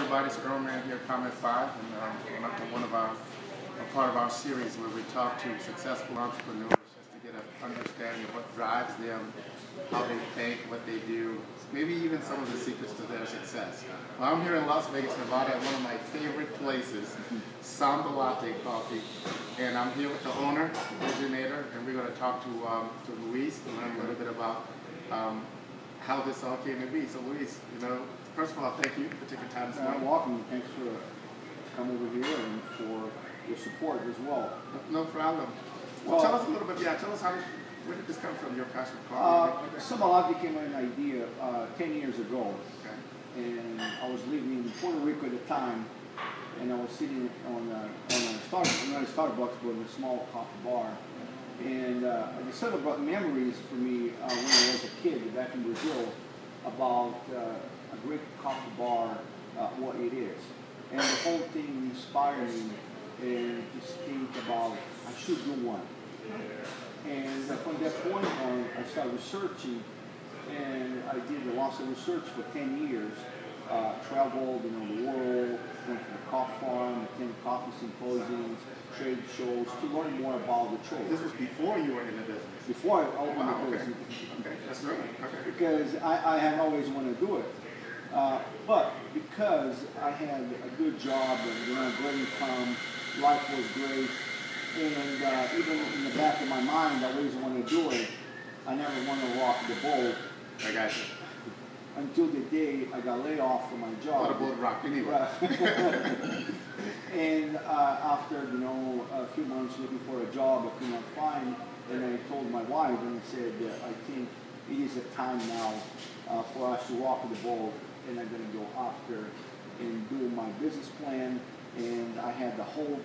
everybody, it's Earl Man here, comment 5, and a part of our series where we talk to successful entrepreneurs just to get an understanding of what drives them, how they think, what they do, maybe even some of the secrets to their success. Well, I'm here in Las Vegas, Nevada at one of my favorite places, Sambalatte Coffee, and I'm here with the owner, the originator, and we're going to talk to Luis and learn a little bit about how this all came to be. So Luis, first of all, thank you for taking time this morning. You're welcome. Thanks for coming over here and for your support as well. No problem. Well, tell us a little bit. Yeah, tell us where did this come from? Your passion for coffee? Sambalatte came with an idea 10 years ago, okay. And I was living in Puerto Rico at the time, and I was sitting on a Starbucks, not a Starbucks, but in a small coffee bar. And it sort of brought memories for me when I was a kid back in Brazil about a great coffee bar, what it is. And the whole thing inspired me and just think about I should do one. And from that point on, I started researching, and I did lots of research for 10 years. Traveled, the world, went to the coffee farm, attended coffee symposiums, trade shows to learn more about the trade. This was before you were in the business? Before I opened the business. Okay, that's great. Okay. Because I had always wanted to do it. But because I had a good job and great income, life was great, and even in the back of my mind, I always wanted to do it. I never wanted to rock the boat. I got you. Until the day I got laid off from my job. Let a boat rock anyway. And after a few months looking for a job, I could not find, and I told my wife and I said, I think it is a time now for us to rock the boat, and I'm going to go after and do my business plan. And I had a whole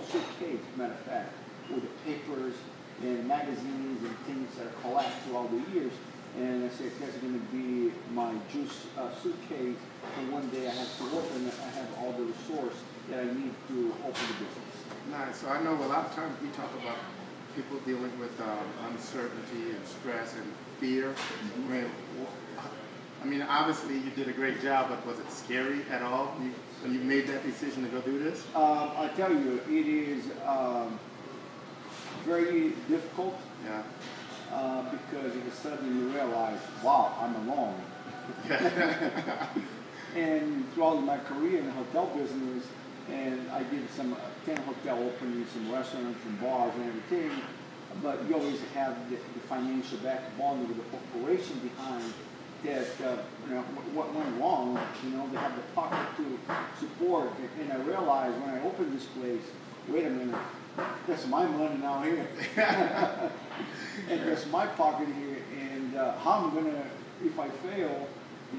suitcase, matter of fact, with the papers and magazines and things that I collected throughout the years. And I said, that's going to be my juice suitcase. And one day I have to open it. I have all the resource that I need to open the business. Nice. So I know a lot of times we talk about people dealing with uncertainty and stress and fear. I mean, obviously you did a great job, but was it scary at all when you made that decision to go do this? I tell you, it is very difficult. Yeah. Because of a sudden you realize, wow, I'm alone. And throughout my career in the hotel business, and I did some 10 hotel openings, some restaurants and bars and everything, but you always have the financial backbone with the corporation behind that, what went wrong, they have the pocket to support. And I realized when I opened this place, wait a minute, that's my money now here. And that's my pocket here. And how I'm going to, if I fail,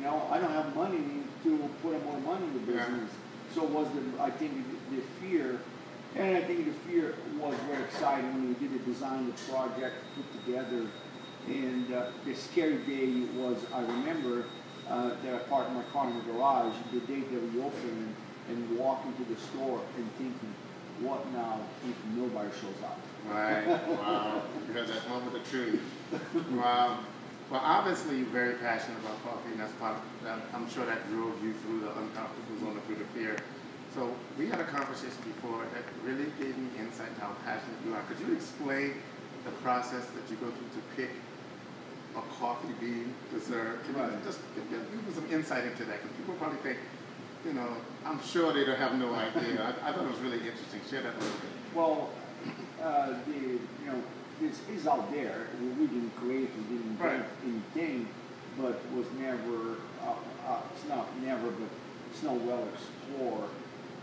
I don't have money to put more money in the business. So it was, I think, the fear. And I think the fear was very exciting when we did the design, the project, put together. And the scary day was, I remember that I parked my car in the garage the day that we opened and walked into the store and thinking, what now if nobody shows up? Right. Wow. Because that moment of truth. Wow. Well, obviously you're very passionate about coffee, and that's part of that. I'm sure that drove you through the uncomfortable zone, through the fear. So we had a conversation before that really gave me insight into how passionate you are. Could you explain the process that you go through to pick a coffee bean to serve? Can you just give me some insight into that? Because people probably think, I'm sure they don't have no idea. I thought it was really interesting. Share that a little bit. Well, this is out there. We didn't create it, we didn't invent anything, but was never, it's not never, but it's not well explored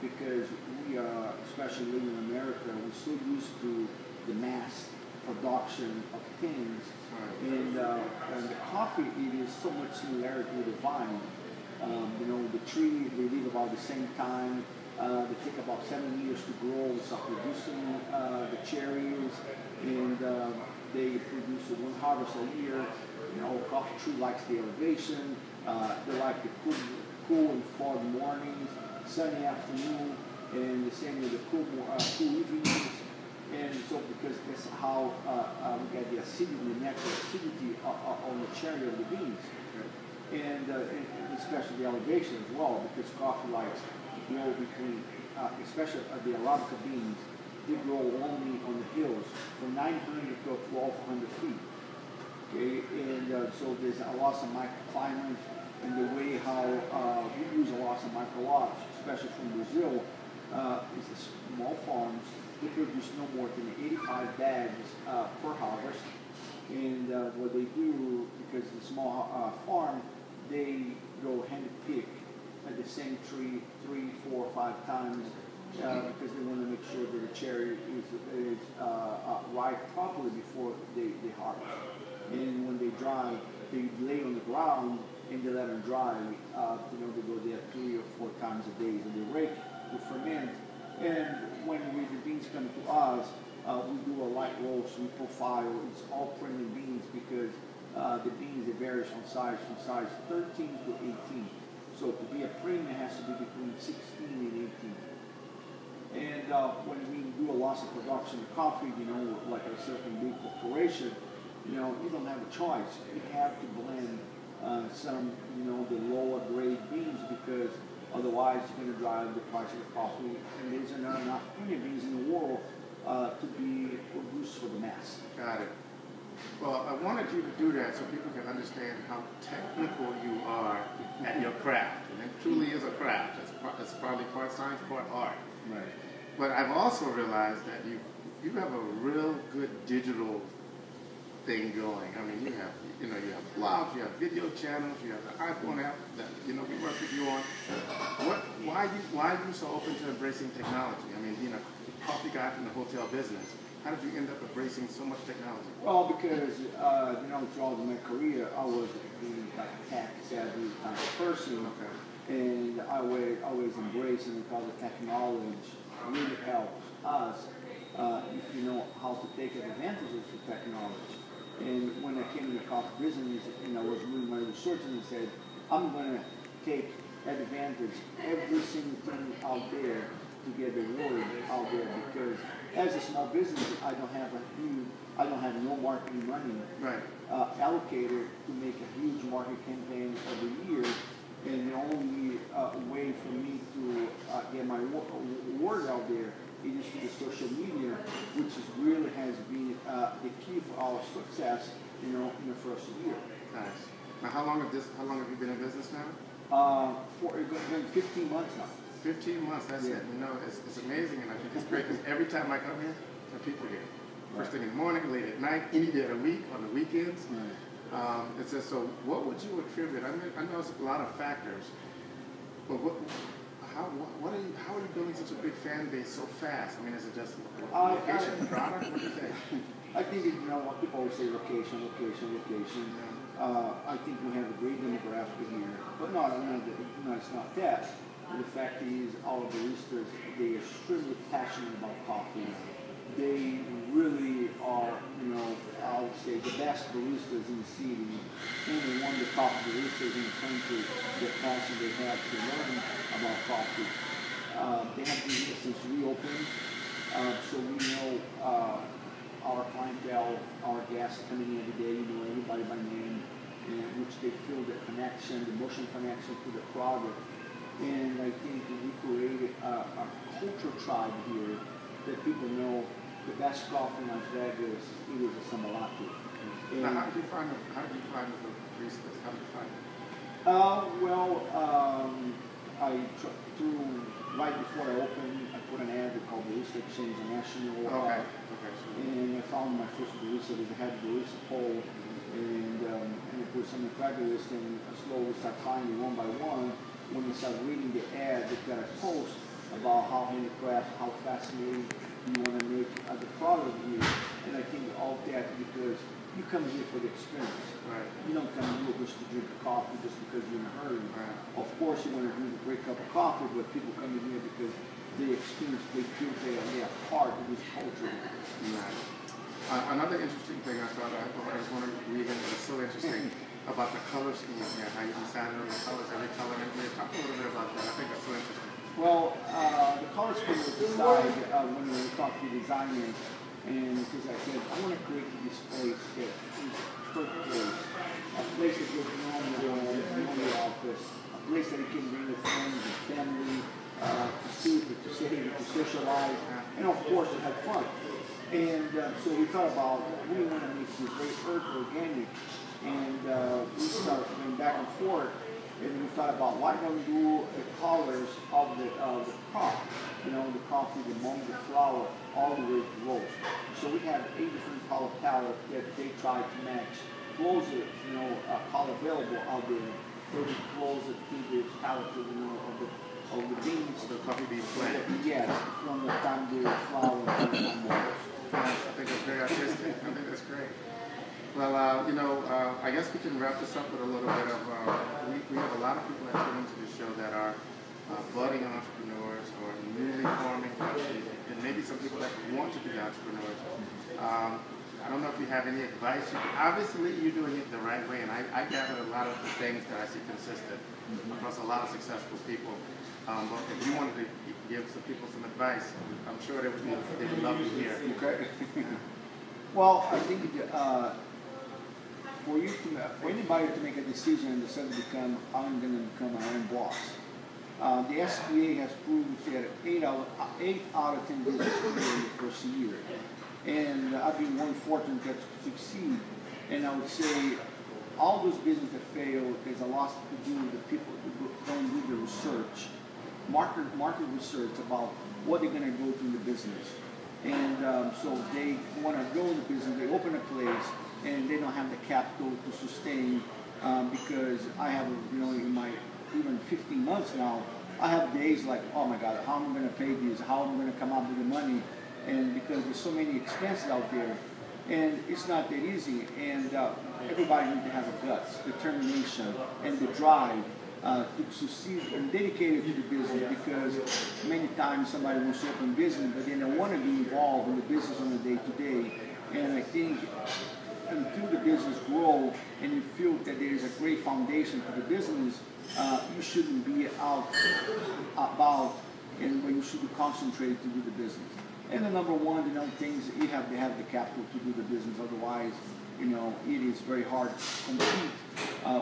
because we are, especially living in America, we're so used to the mass production of things. And the coffee, it is so much similarity with the vine. The tree, they live about the same time. They take about 7 years to grow. We start producing the cherries, and they produce one harvest a year. Coffee tree likes the elevation. They like the cool and fall mornings, sunny afternoon, and the same with the cool evenings. And so, because that's how we get the acidity, the natural acidity on the cherry of the beans. and especially the elevation as well, because coffee likes to grow between, especially the Arabica beans, they grow only on the hills from 900 to 1,200 feet. Okay, and so there's a loss of microclimate, and the way how we use a loss of microlots, especially from Brazil, is the small farms. They produce no more than 85 bags per harvest. And what they do, because the small farm, they go hand-pick at the same tree 3, 4, 5 times because they want to make sure that the cherry is ripe properly before they harvest. And when they dry, they lay on the ground and they let them dry. They go there 3 or 4 times a day, and they rake to ferment. And when the beans come to us, we do a light roast, we profile. It's all premium beans because the beans, it varies from size 13 to 18. So to be a premium, it has to be between 16 and 18. And when we do a loss of production of coffee, like a certain big corporation, you don't have a choice. You have to blend some, the lower grade beans because otherwise you're going to drive the price of the coffee. And there's not enough premium beans in the world to be produced for the mass. Got it. Well, I wanted you to do that so people can understand how technical you are at your craft. And it truly is a craft. It's probably part science, part art. Right. But I've also realized that you have a real good digital thing going. I mean, you have blogs, you have video channels, you have the iPhone app that we work with you on. Why are you so open to embracing technology? I mean, being a coffee guy from the hotel business, how did you end up embracing so much technology? Well, because throughout my career, I was a tech-savvy kind of person, and I always embrace and because the technology really helps us if you know how to take advantage of the technology. And when I came to the coffee business, I was doing my research and I said, I'm going to take advantage every single thing out there to get the word out there because as a small business, I don't have no marketing money allocated to make a huge marketing campaign every year. And the only way for me to get my word out there is through the social media, which really has been the key for our success, in the first year. Nice. Now, how long have you been in business now? For 15 months now. 15 months. That's it. It's amazing, and I think it's great because every time I come here, there are people here. First thing in the morning, late at night, any day of the week, on the weekends. It's just so. What would you attribute? I mean, I know it's a lot of factors, but how are you building such a big fan base so fast? I mean, is it just location, product? What do you think? I think people always say location. I think we have a great demographic here, but it's not that. The fact is, our baristas, they are extremely passionate about coffee. They really are, I would say, the best baristas in the city. Only one of the top baristas in the country, the passion they have to learn about coffee. They have been here since we opened, so we know our clientele, our guests coming in every day, everybody by name, which they feel the connection, the emotional connection to the product. And I think we created a culture tribe here that people know the best coffee in Las Vegas, it is a Sambalatte. Now, how did you find the baristas? How did you find them? Right before I opened, I put an ad called Barista Exchange National. And I found my first barista. They had a barista poll, and I put some on Craigslist, and I slowly started finding one by one. When they started reading the ad, they got a post about how handicraft, how fascinating you want to make the product here. And I think all that because you come here for the experience. Right. You don't come here just to drink coffee just because you're in a hurry. Right. Of course, you want to drink a great cup of coffee, but people come in here because they experience, they feel they are part of this culture. Right. Another interesting thing I thought I was wondering, it's so interesting about the color scheme here, how you decided on the colors, every color in here. Talk a little bit about that. I think that's so interesting. Well, the color scheme was decided when we talked to designers, and because I said, I want to create this place that is perfect place. A place that goes along with can bring your friends and family to see, to say, to socialize, and of course to have fun. And so we thought about, we want to make this very organic, and we started going back and forth, and we thought about why don't we do the colors of the crop, you know, the coffee, the mung, the flour, all the way to roast. So we have 8 different color palettes that they try to match closer, you know, color available out there, very closer to the palette, you know, of the beans. The coffee bean plant. Yes, from the time the flour and the roast. I think that's very artistic. I think that's great. Well, you know, I guess we can wrap this up with a little bit of, we have a lot of people that tune into the show that are budding entrepreneurs or newly forming companies, and maybe some people that want to be entrepreneurs. I don't know if you have any advice. Obviously, you're doing it the right way, and I gathered a lot of the things that I see consistent across a lot of successful people. But if you wanted to give some people some advice, I'm sure they would love to hear. Okay. Well, I think for anybody to make a decision and decide to become, I'm going to become my own boss. The SBA has proved that 8 out of 10 businesses fail in the first year. And I've been one fortunate to succeed. And I would say all those businesses that fail, there's a lot to do with the people who don't do the research, market research about what they're going to go through the business. And so they want to go in the business, they open a place, and they don't have the capital to sustain because I have, you know, in my even 15 months now, I have days like, oh my God, how am I going to pay this? How am I going to come up with the money? And because there's so many expenses out there, and it's not that easy. And everybody needs to have a guts, determination, and the drive to succeed and dedicated to the business, because many times somebody wants to open business, but they don't want to be involved in the business on a day-to-day. And I think until the business grow and you feel that there is a great foundation for the business, you shouldn't be out about, and when you should be concentrated to do the business. And the number one, you know, things you have to have the capital to do the business. Otherwise, you know, it is very hard to compete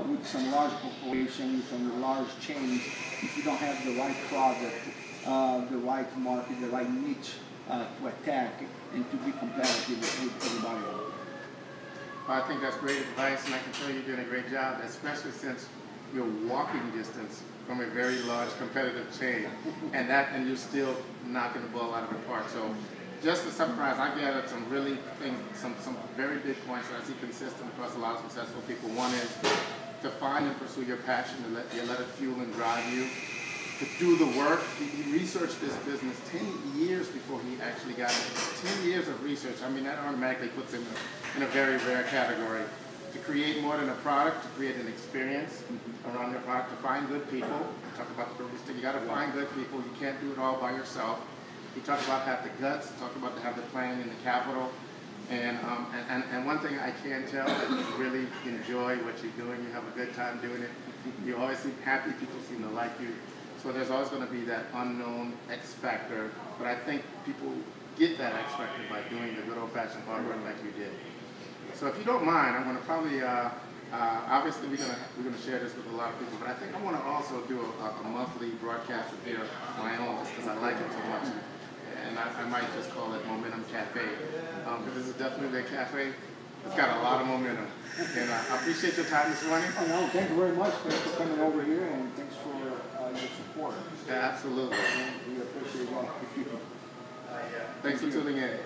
with some large corporations, some large chains, if you don't have the right product, the right market, the right niche to attack and to be competitive with everybody else. Well, I think that's great advice, and I can tell you're doing a great job, especially since you're walking distance from a very large competitive chain, and you're still knocking the ball out of the park. So, just to summarize, I gathered some really some very big points that I see consistent across a lot of successful people. One is to find and pursue your passion, to let it fuel and drive you. To do the work. He researched this business 10 years before he actually got it. 10 years of research. I mean, that automatically puts him in a very rare category. To create more than a product, to create an experience around your product, to find good people. Talk about the barista. You got to find good people. You can't do it all by yourself. He talked about have the guts. He talked about to have the planning and the capital. And one thing I can tell that you really enjoy what you're doing. You have a good time doing it. You always seem happy. People seem to like you. So there's always going to be that unknown X factor. But I think people get that X factor by doing the good old-fashioned hard work like you did. So if you don't mind, I'm going to probably, obviously we're going to share this with a lot of people, but I think I want to also do a monthly broadcast of here, my own, just because I like it so much. And I might just call it Momentum Cafe, because this is definitely a cafe. It's got a lot of momentum. And I appreciate your time this morning. Oh, no, thank you very much. Thanks for coming over here, and thanks for your support. Yeah, absolutely. We appreciate that. Thanks for tuning in.